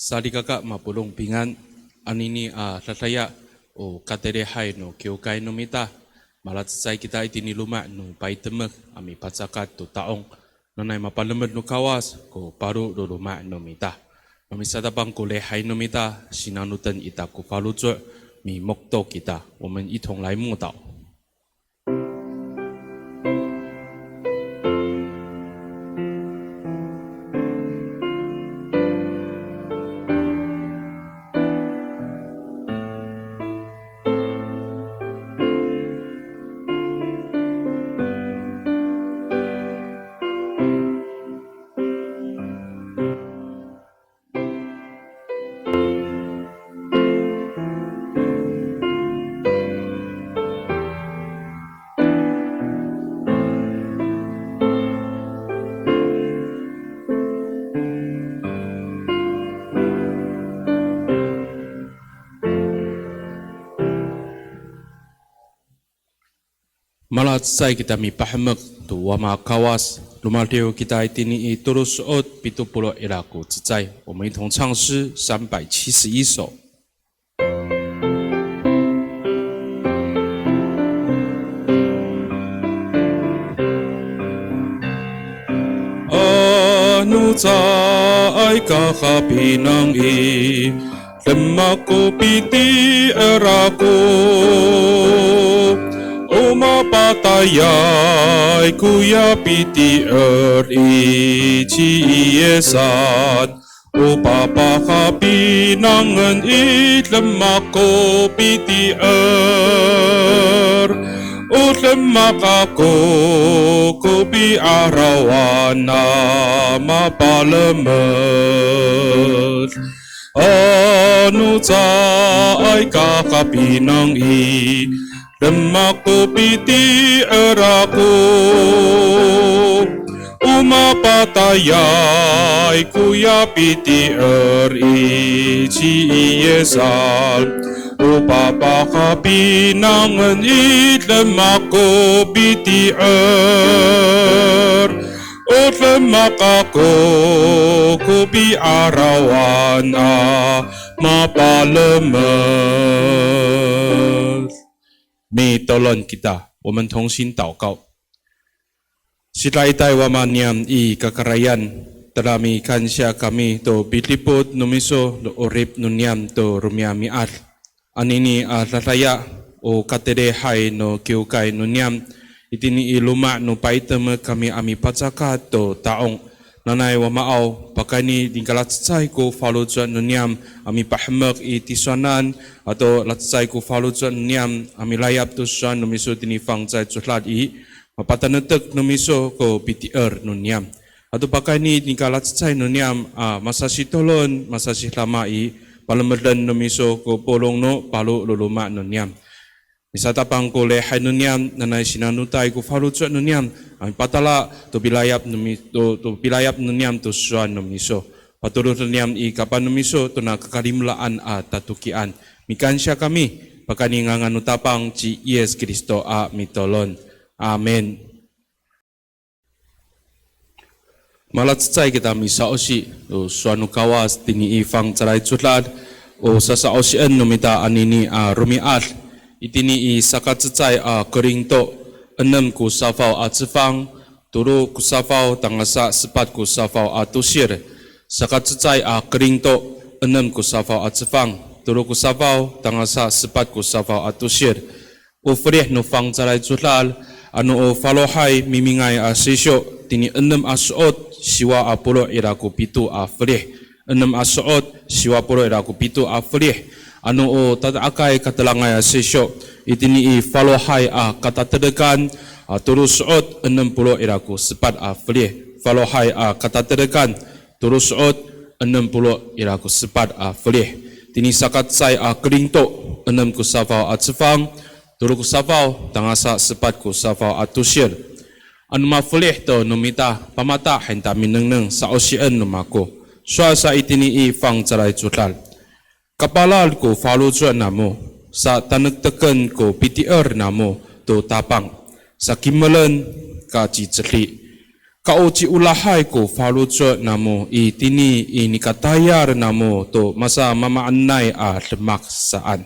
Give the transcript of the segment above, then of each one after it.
Salikaka mapulong pingan anini tataya o katerehay no kiukay no mita malatsay kita itiniluma no paitemek ami patsakat to taong nanay mapalemed no kawas ko paru do luma no mita mamisada bang kulehay no mita sinanutan ita ko faluzo mi mokto kita 我们一同来默祷。Malatsay kita mi pahamak tu wama Kawas lumalteo kita itini terus ot 70 iraku 在我们一同唱诗371首。Anu cay kakapinangi lemak ko piti eraku Oma patayay kuya miti'er ichi iesan O papakapinangan itlemak ko miti'er O lemak ako kupi arawan na mapalamat Anu cay kakapinangi lemak ko miti'er ako umapatayay kuya miti'er ichi iyesal upapakapinangan itlemak ko miti'er o lemak ako kupi arawan na mapalamat Mitolon kita, 我们同心祷告。Sila itay wamanyam I kakarayan, terami kansya kami to bitlipot numiso do orip nunyam to rumiamiat. Anini tataya o katerehay no kiukay nunyam, itini iluma no paiteme kami ami patsakat to taong. Nanay wamaaw, pakani dingkalatsay ko faloco nunyam ami pahamak itisanan atau latsay ko faloco nunyam ami layap to suan numiso tinifang cay cutlat I mapatanetek numiso ko miti'er nunyam atau pakani dingkalatsay nunyam masasi tolon masasi lama I palamedan numiso ko polong no palu luluma nunyam Misata pang ko lehay nunyam nanay sinanutay ko faloco nunyam Ang patala to bilayap nunyam to suan numiso. Patulong nunyam I kapan numiso to nakakalimlaan at tatukian. Mikansya kami pakaningangan utapang ci Yes Kristo mitolon. Amen. Malatsay kita misaosi to suanu Kawas tini ifang caray cutlad o sasaosian numita anini rumiat. Itini sakatsay Korinto 6 ku safaw atsifang, 3 ku safaw tangasa 4 ku safaw atusir. Sakatsay Korinto 6 ku safaw atsifang, 3 ku safaw tangasa 4 ku safaw atusir. Ufrih no fang caray cutlal, ano o falohay mimingay sisyo, tini 6 asuot, siwa apulo iraku pitu frih. 6 asuot, siwa pulo iraku pitu frih. Ano o tatakay katalangay sisyo, itini falohay katatedekan turusot 60 iraku 4 frih. Falohay katatedekan turusot 60 iraku 4 frih. Tini sakat say Korinto 6 ku safaw atsifang, 3 ku safaw tangasa 4 ku safaw atusir. Anu maflih to numita pamata henta minengneng sa osian numako. Suasa itini fang caray cutlal. Kapalal ko faloco namo, sa tanektekay ko miti'er namo to tapang, sa kimalan ka ciceli. Kau ci ulahai ko falujo namo I tini I nikatayar namo to masa mama anai lemak saan.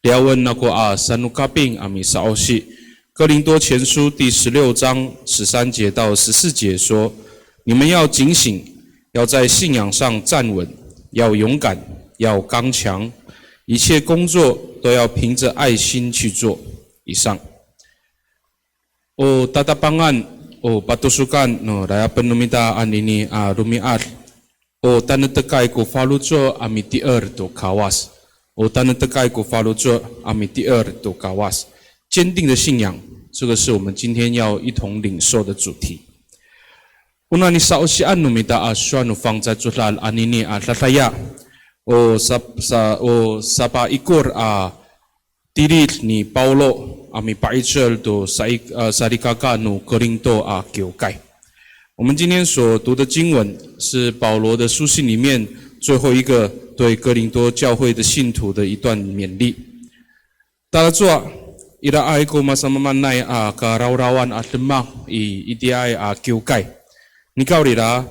Liawan nako sanukaping ami saoshi. 哥林多前书第16章13节到14节说：你们要警醒，要在信仰上站稳，要勇敢，要刚强，一切工作都要凭着爱心去做。以上。tatapangan patusukan no daya penumita anini rumiat tanektekay ko faloco miti'er to Kawas tanektekay ko faloco miti'er to Kawas 坚定的信仰，这个是我们今天要一同领受的主题。Una ni saosian numita aswanu fang za julal anini lataya sapa ikur tirit ni Paulo miti'er to Ciwkangan no Korinto Ciwkangan。我们今天所读的经文是保罗的书信里面最后一个对哥林多教会的信徒的一段勉励。大家做ira ay ko masamamanay karawrawan at lemak iti ay Ciwkangan。Nikaw rira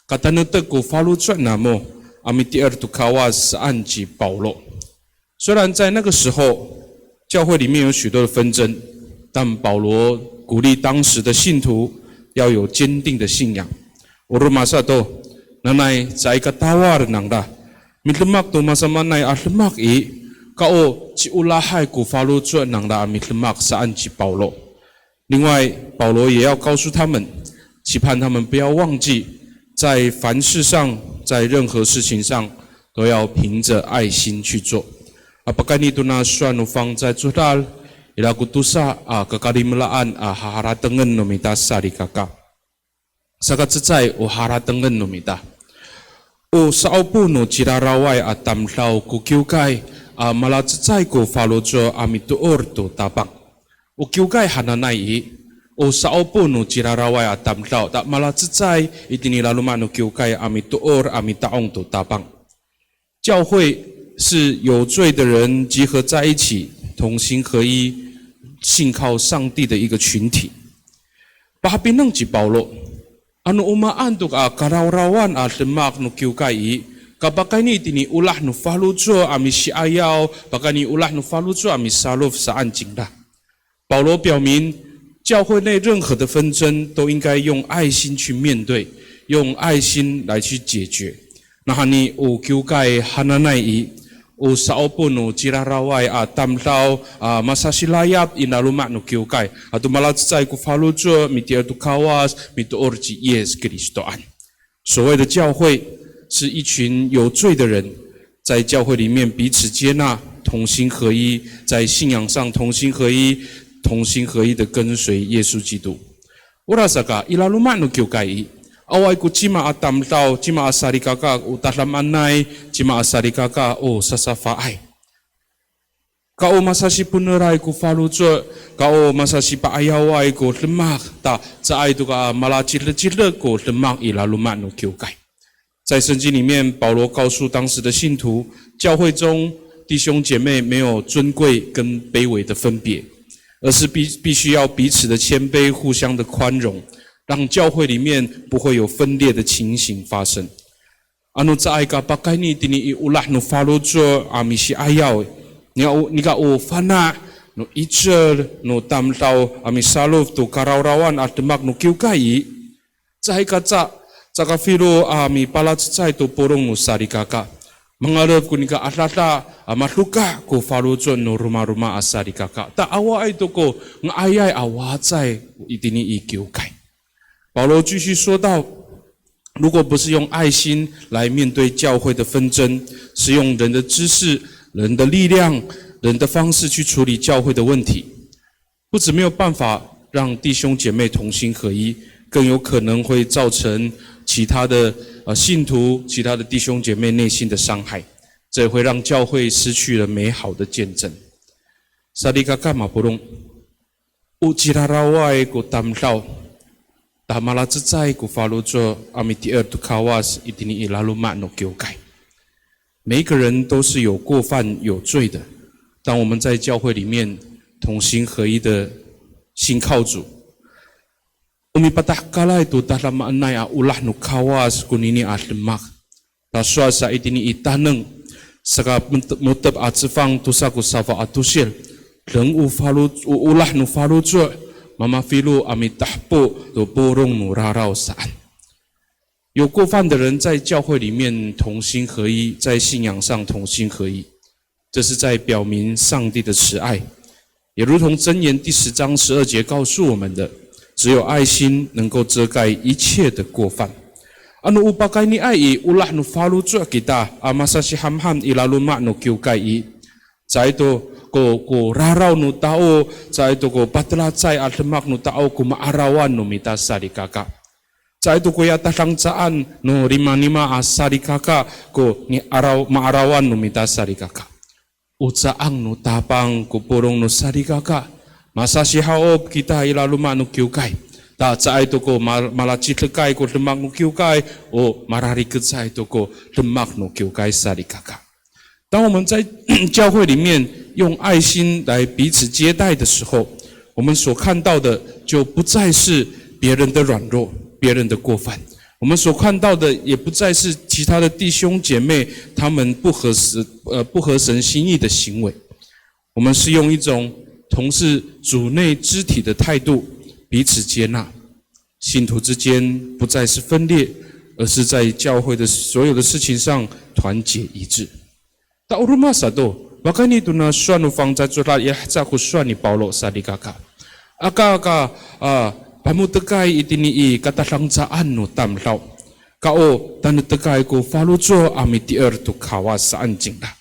katanektekay ko faloco namo miti'er to Kawas saan ci Paulo。虽然在那个时候教会里面有许多的纷争，但保罗鼓励当时的信徒要有坚定的信仰。Urumasa to nanay sa ikatawar nang da mitlemak to masamanay at lemak kao ci ulahai ko faloco nang da mitlemak saan ci Paulo。另外，保罗也要告诉他们，期盼他们不要忘记，在凡事上，在任何事情上，都要凭着爱心去做。Apakah itu na suanu fang za judal ila kutusa kakarimlaan haharatengen nomita sarikaka. Sakat secai haratengen nomita. Saupu no cirarawai tamlau ku Ciwkangan malah secai ko faloco miti'er to tabang. Ciwkangan hananai saupu no cirarawai tamlau tak malah secai itini lalu manu Ciwkangan miti'er taong to tabang。教会是有罪的人集合在一起，同心合一，信靠上帝的一个群体。Pahabinang ci Paulo, ano umaandok karawrawan lemak no Ciwkangan, kapag ni tini ulah no faloco si ayaw, kapag ni ulah no faloco salof saan jingda。保罗表明，教会内任何的纷争都应该用爱心去面对，用爱心来去解决。那你Ciwkangan hananai saupo no cirarawai tamlau masasilayap inaluma no Ciwkangan atau malah在ku faloco miti'er to Kawas miti'er ci Yes Kristoan。所谓的教会是一群有罪的人，在教会里面彼此接纳，同心合一，在信仰上同心合一，同心合一的跟随耶稣基督。Urasaka ilaluma no Ciwkangan。Awai ku cima tamlau cima Ciwkangan utahlam anai cima Ciwkangan sasafaai. Kau masasi punerai ku faloco kau masasi paayawai ku lemak ta zaai tu ka malacile ku lemak ilalumat no Ciwkangan。在圣经里面，保罗告诉当时的信徒，教会中弟兄姐妹没有尊贵跟卑微的分别，而是必须要彼此的谦卑，互相的宽容。让教会里面不会有分裂的情形发生。Anu zaai ka pakai ni tini ulah no faloco si ayaw. Ni ka fana no icer no tamlau salof to karawrawan demak no Ciwkangan. Zaai ka ka filo palat cai to porong no Ciwkangan. Mengarap ku ni ka atlata matluka ko faloco no rumah-rumah Ciwkangan. Ta awa itu ko ngayai awa cai itini Ciwkangan。保罗继续说道，如果不是用爱心来面对教会的纷争，是用人的知识、人的力量、人的方式去处理教会的问题，不止没有办法让弟兄姐妹同心合一，更有可能会造成其他的信徒、其他的弟兄姐妹内心的伤害，这也会让教会失去了美好的见证。Ciwkangan mapurong ucirarawai ko tamlau malah secai ku faloco miti'er to Kawas itini ilalumat no Ciwkangan。每一个人都是有过犯、有罪的，当我们在教会里面同心合一的信靠主， umi patah kalai tu dalam anai ulah nu kawas kunini lemak. Ta suasa itini itaneng saka mutep atsifang tusaku safa atusil. Reng ulah nu falu jo mama filu ami tahpo tu borong nu rarau saan. 有过犯的人在教会里面同心合一，在信仰上同心合一，这是在表明上帝的慈爱，也如同箴言第10章12节告诉我们的，只有爱心能够遮盖一切的过犯。Anu upakai ni ai ulah nu falu jo kita amasa si hamham ilalu mak nu kiukai za itu ko rarau nu tao za itu ko patla cai almak nu tao ko maarawan nu mita sari kakak. Sa itu ko yata sangsaan no rima asari kaka ko ni maarawan no mita sari kaka. Utsaang no tapang ko purong no sari kaka. Masasi haop kita ilaluma no kiukay. Ta sa itu ko malachitlikay ko lemak no kiukay o mararikit sa itu ko lemak no kiukay sari kaka. 当我们在教会里面用爱心来彼此接待的时候，我们所看到的就不再是别人的软弱。 别人的过犯，我们所看到的也不再是其他的弟兄姐妹他们不合神心意的行为，我们是用一种同是主内肢体的态度彼此接纳，信徒之间不再是分裂，而是在教会的所有的事情上团结一致。到rumah satu, bahkan itu na suanu fang zajulat yahzaku suani Paulo sadikaka, aka Pamutekai itini katasangsaan no tamlau. Kao tanektekay ko faloco miti'er tu Kawas anjing啦。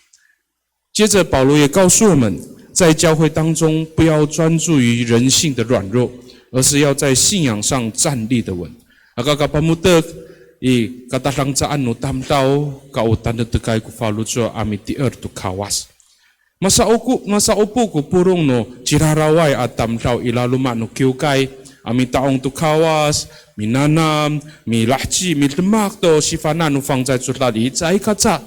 接着保罗也告诉我们，在教会当中不要专注于人性的软弱，而是要在信仰上站立的稳。Aga pamutek katasangsaan no tamlau kao tanektekay ko faloco miti'er tu Kawas. Masa opo ko purong no jiraraway at tamlau ilaluma no kiukay. Ami taong tu Kawas, minanam, milahci, mildemak to sifana nu fang zai zulali zai kaca.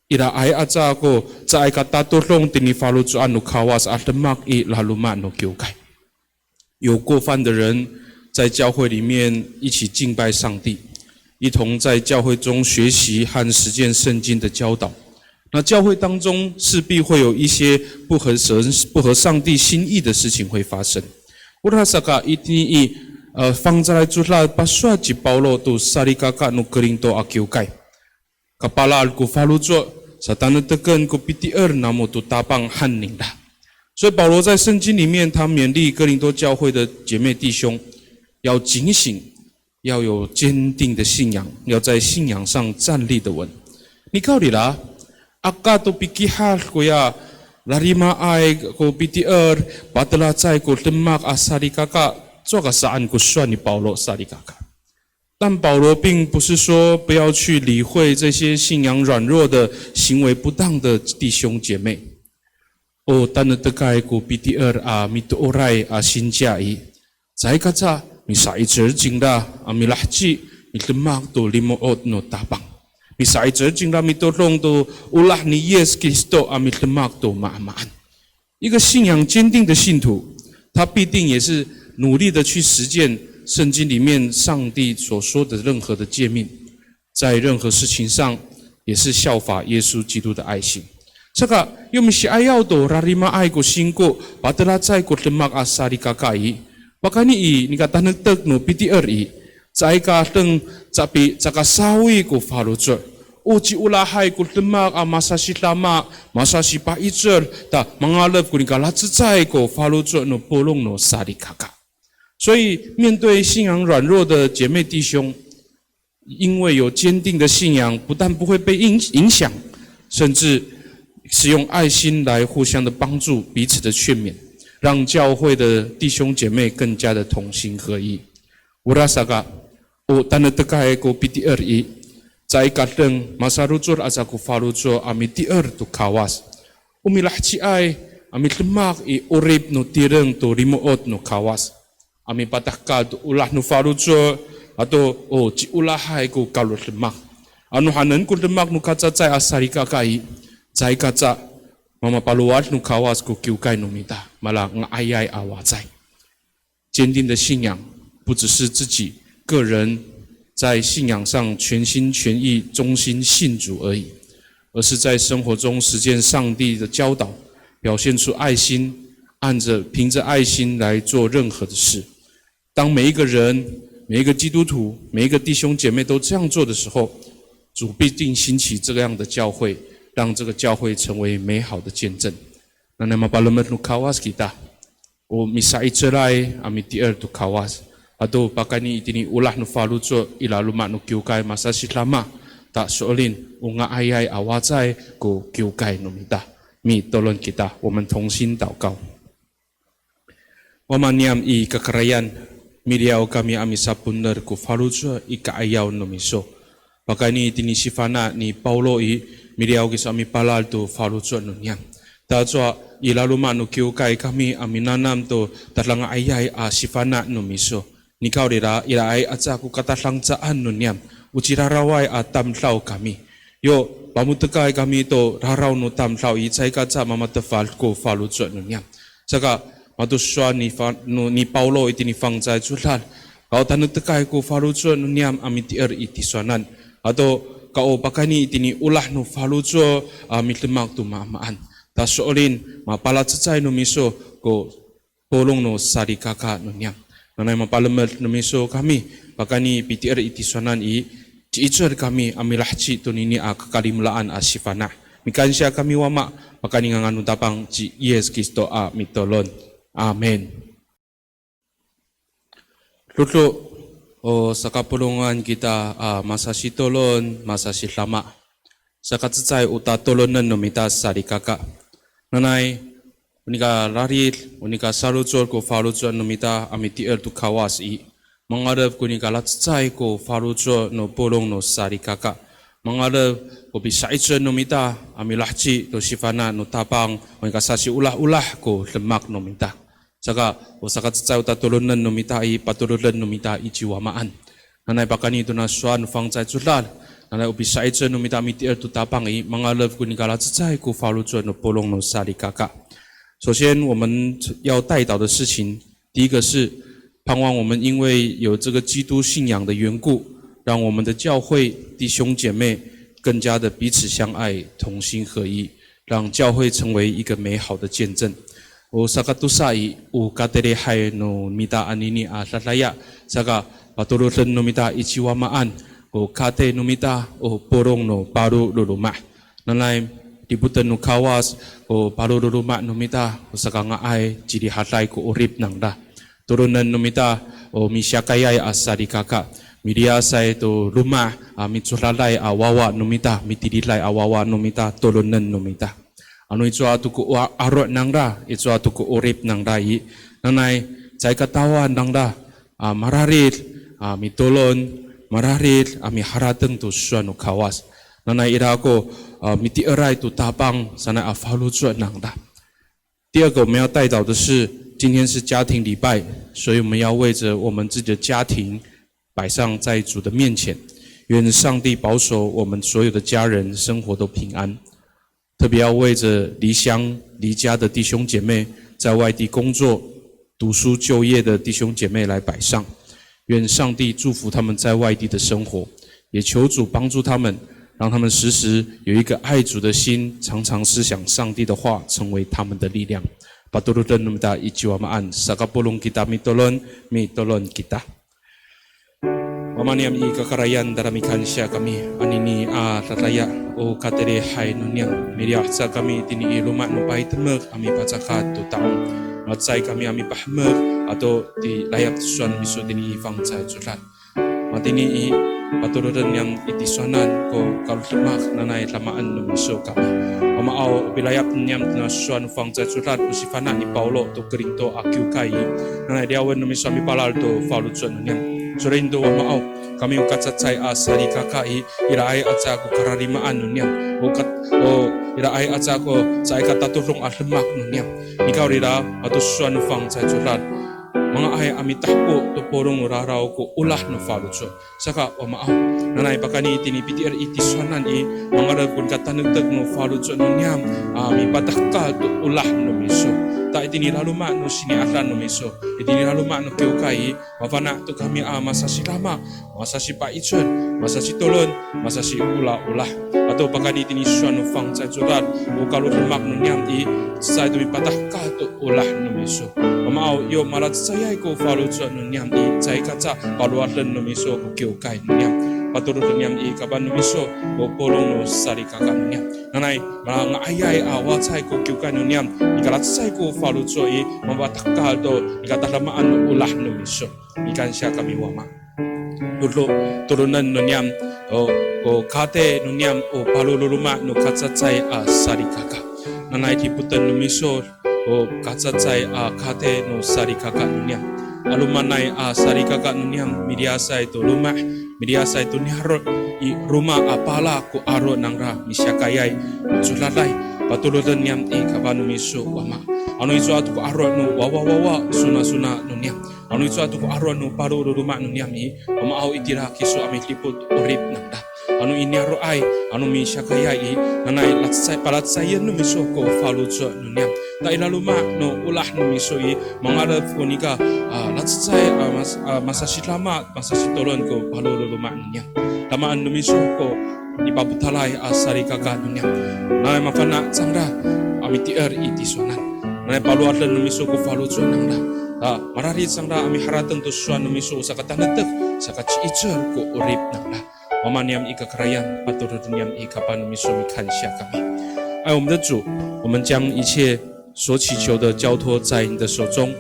Ira ai aca ko zai kata tolong tini falu zuan nu Kawas aldemak i lalu mak nu kiukai. 有过犯的人在教会里面一起敬拜上帝，一同在教会中学习和实践圣经的教导。那教会当中势必会有一些不合上帝心意的事情会发生。 Urasaka itini fang zalai jutla paswa ji Paulo tu sari kakak nu Korinto akiukai. Kepala ku falujo tanektekay ku miti'er namu tu tapang hanning啦。所以保罗在圣经里面，他勉励哥林多教会的姐妹弟兄要警醒，要有坚定的信仰，要在信仰上站立的稳。你告你啦，阿嘎都比基哈过呀。 Larima ai ko miti'er patla cai ko lemak asari kaka做个saan ko suani Paulo sari kaka。但保罗并不是说不要去理会这些信仰软弱的行为不当的弟兄姐妹。O tanektekay ko miti'er mituoray sinjai， 在个在你sai jer jingda milahci lemak to limoot no tabang。 Misai jing la mitolong to ulah ni Yes Kristo amit lemak to ma'amaan。一个信仰坚定的信徒，他必定也是努力的去实践圣经里面上帝所说的任何的诫命，在任何事情上也是效法耶稣基督的爱心。这个又咪是爱要多rarima爱过信过，把得拉在过lemak asari kakai。bahkan ni kata tanektek no miti'er在个等tapi caka sawi ko faloco。 Uji ulahai ku lemak masasi lama masasi paijer ta mengalap ku nikala zai ko faloco no polong no sari kaka。所以面对信仰软弱的姐妹弟兄，因为有坚定的信仰，不但不会被影响，甚至使用爱心来互相的帮助，彼此的劝勉，让教会的弟兄姐妹更加的同心合一。Urasaka o tanektekay ko miti'er在kadang masa rujur azaku falujo miti'er tu Kawas. Umilahci ai amit lemak urip no tireng tu rimuot no Kawas. Ami patahka tu ulah no falujo atau ci ulahai ku kalau lemak. Anu hanen ku lemak no kaca cai asari kakai. Cai kaca mama paluat no Kawas ku kiukai no mita malah ngayai awazai. 坚定的信仰不只是自己个人在信仰上全心全意忠心信主而已，而是在生活中实践上帝的教导，表现出爱心，凭着爱心来做任何的事。当每一个人、每一个基督徒、每一个弟兄姐妹都这样做的时候，主必定兴起这样的教会，让这个教会成为美好的见证。那nama parliament nu Kawas kita, o miti'er miti'er tu Kawas, ado pakani itini ulah nu faloco ilaluma nu Ciwkangan masa silama, tak soalin unga ayai awazai ko Ciwkangan nu mita, mi tolong kita, 我们同心祷告。Wamaniam i kekerayan, miriau kami ami sapuner ko faloco ika ayaw nu miso. Pakani itini sifana ni Paulo i miriau kisami palal tu faloco nu niam. Tazwa ilaluma nu Ciwkangan kami aminanam to tatlanga ayay sifana nu miso. Nikau dira ilaay atsa ku katatlang tsaan nu niam. Uciraraway tamtlaw kami. Yo pamutekay kami to raraw nu tamtlaw itsay katsa mamatafal ko faloco nu niam. Saka matuswa ni Paulo itini fangzay zulal. Kau tanutekay ko faloco nu niam miti'er itiswanan. Ato kau pakani itini ulah nu faloco mitlemak tu maamaan. Tasoolin mapalatsay no miso ko polong no sarikaka no niam. Nanay mapalamat no miso kami pakani miti'er itiswanan i ciicer kami amilahci to nini kakalimlaan sifana. Mikansya kami wama pakani nganu tapang ci Yes Kristo mitolon. Amen. Lutlo sa kapulungan kita masa sitolon, masa silama. Sa katsay utatolonan no mitas sarikaka. Nanay, unika larit, unika salutsor ko faloco no mita miti'er tu Kawas i. Mangarap kunika latsay ko faloco no polong no sarikaka. Mangarap ko bisaitso no mita amilahci to sifana no tapang unika sasi ulah-ulah ko lemak no mita. Saka usakatsay utatolonan no mita i patululan no mita i jiwamaan. Nanay pakani to na swan fangzay zulal. Nanay ubisaitso no mita miti'er tu tapang i mangarap kunika latsay ko faloco no polong no sarikaka. 首先我们要带导的事情，第一个是盼望我们因为有这个基督信仰的缘故，让我们的教会弟兄姐妹更加的彼此相爱，同心合一，让教会成为一个美好的见证。O sakatusai u katerehai no mita anini lalaya saka patulutan no mita ichiwamaan o kate no mita o porong no paru luluma. Nanay dibutan no Kawas o paru luluma no mita o saka ngaay jiri hatay ko urip nang da. Turunan no mita o misyakayay sarikaka. Midiasay to luma mitsulalay wawa no mita mitidilay wawa no mita tulunan no mita. Ano ito atuko arot nang da, ito atuko urip nang da i. Nanay, say katawan nang da, mararit, mitulon, mararit, miharateng to suan no Kawas. Nanay ira ko miti'eray to tapang sana faloco nang da. 第二个我们要带导的是，今天是家庭礼拜，所以我们要为着我们自己的家庭摆上在主的面前，愿上帝保守我们所有的家人生活都平安。特别要为着离乡离家的弟兄姐妹，在外地工作、读书、就业的弟兄姐妹来摆上。愿上帝祝福他们在外地的生活，也求主帮助他们，让他们时时有一个爱主的心，常常思想上帝的话，成为他们的力量。Paturutan numita ijiwamaan sakapulong kita mitolon kita. Wamaniam i kakarayan daramikan siya kami anini tataya o katere hai nunyang miriah sa kami tini ilumat no pahitmek ami pacakat tu taong matsay kami ami pahmek atau di layap suan bisu tini ifang cay julat matini i paturutan yang itisonan ko kalutlemak nanay lamaan no miso kami Omao bilayap niam na suan fang cay julat usifana ni Paulo to Korinto Ciwkangan nanay diawan no miso ami palal to faloco niam Surindo wamao kami ukatsay sarikaka iraay atsa ko kararimaan nunyam o iraay atsa ko sa ikatatulong lemak nunyam ikaw rira atusuan fang cay julat mga ay amitahpo to porong raraw ko ulah no falutso saka o maaw nanay bakani itini miti'er itiswanan mga ragun katanagtag no falutso no niyam mi patakka to ulah no miso ta itini laluma no sinialan no miso itini laluma no kiukai mafana to kami masasi lama masasi paichon masasi tolon masasi ulah atau bakani itini swan no fang sa jurat o kalau mak no niyam sa to mi patakka to ulah no miso maaw yo malat saya ko falutso no niyam sai kaca paluatan no miso ko kiukai no niyam paturut niam kaban no miso ko polong no sari kakan niam nanay mga ayay watsay ko kiukai no niam ikalat sai ko falutso mabatakal to ikatalamaan no ulah no miso ikan siya kami wama turlo turunan no niam o kate no niam o palululuma no katsatsay sari kaka nanay tiputan no miso o katsatsay kate no sari kaka no niam alumanay sari kaka no niam midiasay to lumah midiasay to niharot rumah apala ko aro nangra misyakayay sulalay patulutan niam kabanu miso wama ano iso atu ko aro no wawa suna no niam ano iso atu ko aro no paru rumah no niam maaw itira kiso amit lipod urip nangda ano inyaro ay ano misyakayay nanay palatsay no miso ko falutso no niam ta ilaluma no ulah no miso mangarap ko nika latsay masasilama masasitolon ko palululuma niya tamaan no miso ko ipabutalay sari kaka niya na mafana sangra miti'er itisonan na paluatan no miso ko falutso nangda marari sangra ami haratan to swan no miso sa katanagtag sa kachiicher ko urip nangda mamaniam ikakarayan paturut niam ikapan no miso mikansya kami爱我们的主，我们将一切所祈求的交托在你的手中，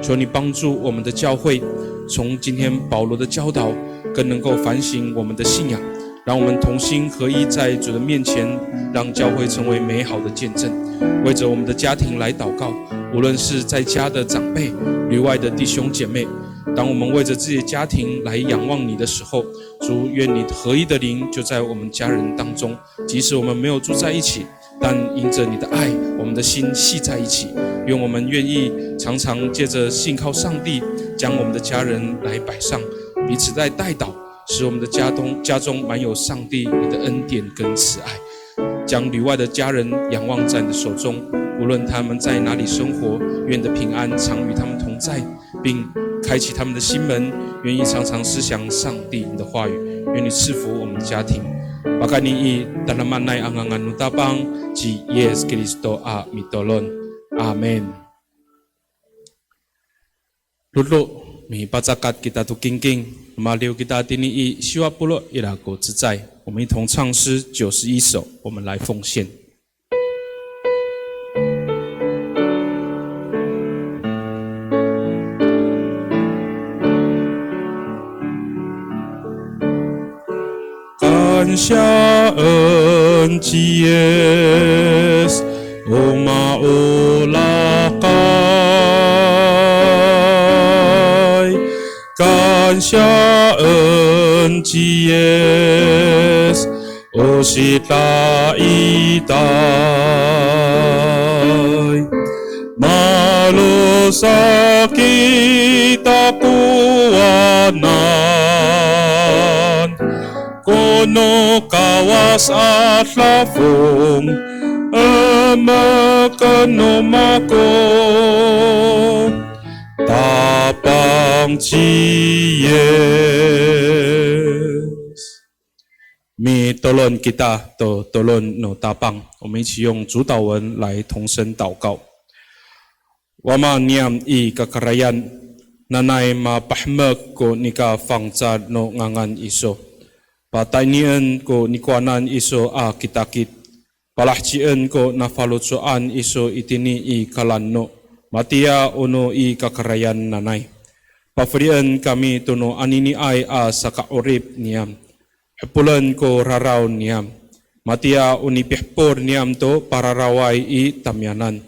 求你帮助我们的教会，从今天保罗的教导，更能够反省我们的信仰，让我们同心合一在主的面前，让教会成为美好的见证。为着我们的家庭来祷告，无论是在家的长辈、旅外的弟兄姐妹，当我们为着自己的家庭来仰望你的时候，主，愿你合一的灵就在我们家人当中，即使我们没有住在一起，但因着你的爱，我们的心系在一起。愿我们愿意常常借着信靠上帝，将我们的家人来摆上，彼此在代祷，使我们的家中满有上帝你的恩典跟慈爱。将旅外的家人仰望在你的手中，无论他们在哪里生活，愿你的平安常与他们同在，并开启他们的心门，愿意常常思想上帝你的话语。愿你赐福我们的家庭。Pakani dalaman nay ang nutapang si Yes Kristo mitolon. Amen. Lulu mi pacakat kita tu kingking, maliu kita tini Ciwakang irago 自在。我们一同唱诗91首，我们来奉献。感谢恩基耶斯，欧玛欧拉盖。感谢恩基耶斯，欧西拉伊代。马路萨基达古瓦南。Kono Kawas at lafong amakano mako tapang Ciyes. Mitolon kita to tolon no tapang， 我们一起用主祷文来同声祷告。Wama niam kakarayan nanay mapahmek ko nika fangzad no ngangan iso。Patainian ko nikwanan iso kitakit, palahcian ko na falutsoan iso itini kalanno, matia ono kakarayan nanay. Pafrian kami tuno anini ay sa kaurip niyam, hepulan ko raraw niyam, matia unipihpor niyam to pararaway tamyanan.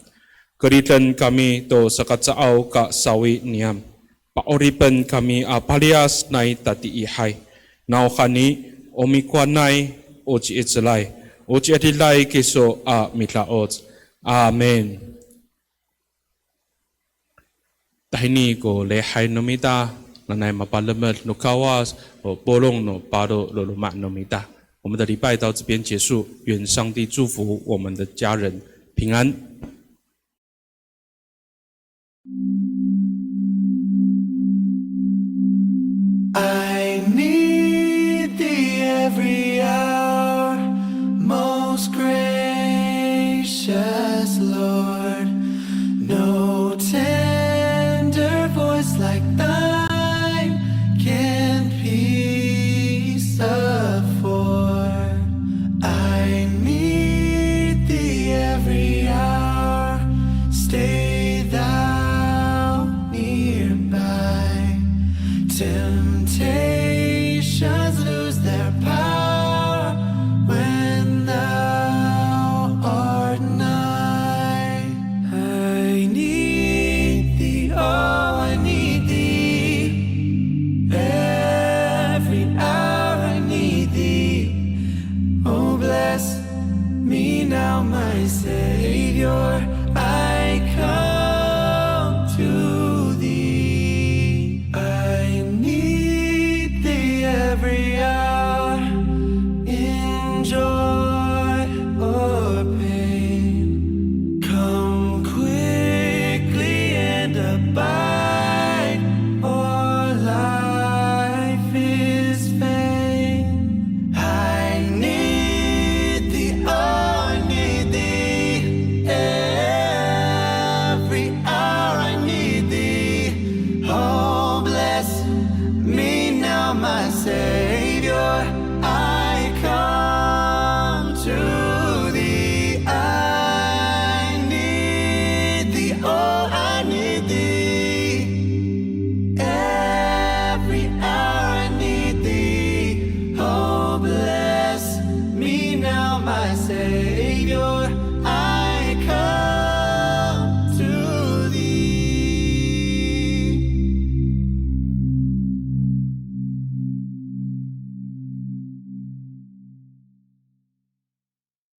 Keritan kami to sa katsaaw ka sawi niyam, pauripan kami palias nay tatiihay. Now kani omikwanay ochi itzalay ochi atilay kiso mitlaot. Amen. tahini ko lehai nomita nanai mapalamet no Kawas o bolong no pado lo luma nomita。我们的礼拜到这边结束，愿上帝祝福我们的家人平安。I need thee every hour, most gracious Lord. No tender voice like thine can peace afford. I need thee every hour, stay thou nearby. Temptations lose their power when thou art nigh. I need thee, oh, I need thee. Every hour I need thee. Oh, bless me now, my Savior.